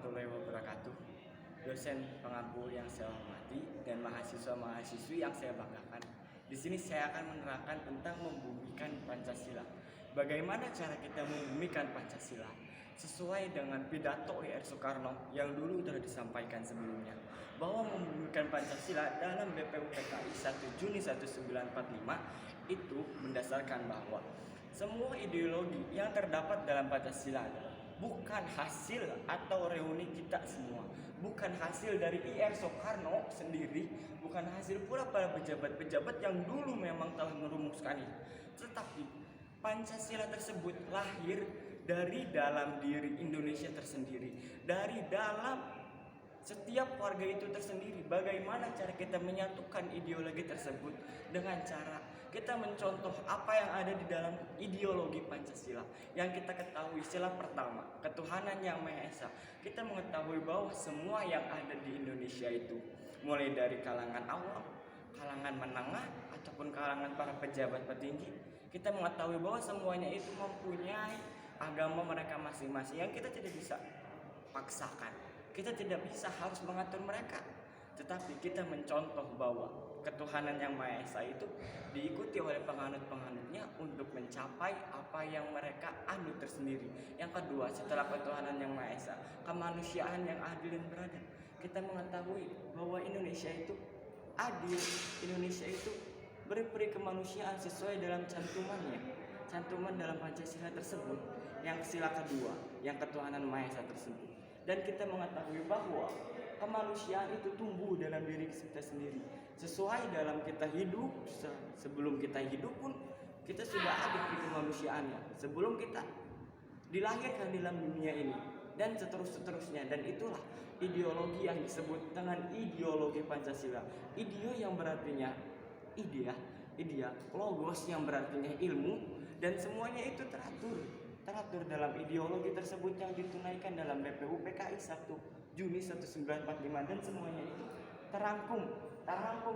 warahmatullahi wabarakatuh. Dosen pengampu yang saya hormati dan mahasiswa-mahasiswi yang saya banggakan. Di sini saya akan menerangkan tentang membumikan Pancasila. Bagaimana cara kita membumikan Pancasila? Sesuai dengan pidato R. Soekarno yang dulu telah disampaikan sebelumnya, bahwa membumikan Pancasila dalam BPUPKI 1 Juni 1945 itu mendasarkan bahwa semua ideologi yang terdapat dalam Pancasila bukan hasil atau reuni kita semua, bukan hasil dari IR Soekarno sendiri, bukan hasil pula para pejabat-pejabat yang dulu memang telah merumuskannya, tetapi Pancasila tersebut lahir dari dalam diri Indonesia tersendiri, dari dalam setiap warga itu tersendiri. Bagaimana cara kita menyatukan ideologi tersebut? Dengan cara kita mencontoh apa yang ada di dalam ideologi Pancasila. Yang kita ketahui sila pertama, ketuhanan yang Maha Esa. Kita mengetahui bahwa semua yang ada di Indonesia itu, mulai dari kalangan awam, kalangan menengah, ataupun kalangan para pejabat petinggi, kita mengetahui bahwa semuanya itu mempunyai agama mereka masing-masing yang kita tidak bisa paksakan. Kita tidak bisa harus mengatur mereka, tetapi kita mencontoh bahwa ketuhanan yang Maha Esa itu diikuti oleh penganut-penganutnya untuk mencapai apa yang mereka anut tersendiri. Yang kedua, setelah ketuhanan yang Maha Esa, kemanusiaan yang adil dan beradab. Kita mengetahui bahwa Indonesia itu adil, Indonesia itu beri kemanusiaan sesuai dalam cantuman dalam Pancasila tersebut, yang sila kedua, yang ketuhanan Maha Esa tersebut. Dan kita mengetahui bahwa kemanusiaan itu tumbuh dalam diri kita sendiri, sesuai dalam kita hidup. Sebelum kita hidup pun kita sudah ada di kemanusiaannya, sebelum kita dilahirkan dalam dunia ini, dan seterusnya. Dan itulah ideologi yang disebut dengan ideologi Pancasila. Ideo yang berartinya idea, logos yang berartinya ilmu, dan semuanya itu teratur dalam ideologi tersebut yang ditunaikan dalam BPUPKI 1 Juni 1945, dan semuanya itu terangkum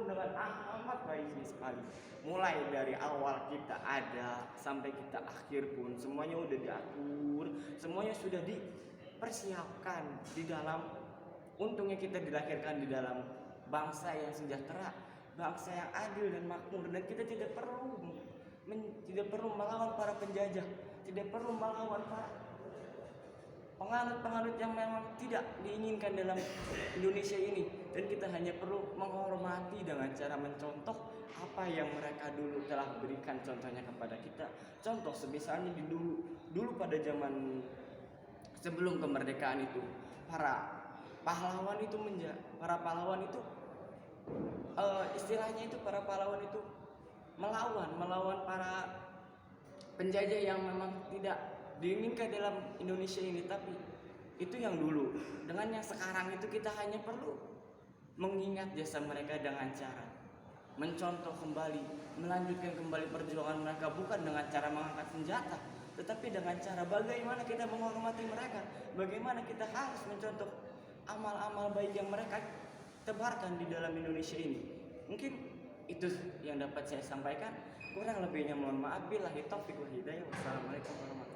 dengan amat baiknya sekali. Mulai dari awal kita ada sampai kita akhir pun semuanya sudah diatur, semuanya sudah dipersiapkan di dalam. Untungnya kita dilahirkan di dalam bangsa yang sejahtera, bangsa yang adil dan makmur, dan kita tidak perlu melawan para penjajah, tidak perlu melawan para penganut-penganut yang memang tidak diinginkan dalam Indonesia ini. Dan kita hanya perlu menghormati dengan cara mencontoh apa yang mereka dulu telah berikan contohnya kepada kita. Contoh semisalnya dulu pada zaman sebelum kemerdekaan itu, para pahlawan itu istilahnya itu para pahlawan itu melawan para penjajah yang memang tidak diinginkan dalam Indonesia ini. Tapi itu yang dulu. Dengan yang sekarang itu kita hanya perlu mengingat jasa mereka dengan cara mencontoh kembali, melanjutkan kembali perjuangan mereka, bukan dengan cara mengangkat senjata, tetapi dengan cara bagaimana kita menghormati mereka, bagaimana kita harus mencontoh amal-amal baik yang mereka tebarkan di dalam Indonesia ini. Mungkin itu yang dapat saya sampaikan. Kurang lebihnya mohon maaf. Billahi taufiq wal hidayah. Wassalamualaikum warahmatullahi wabarakatuh.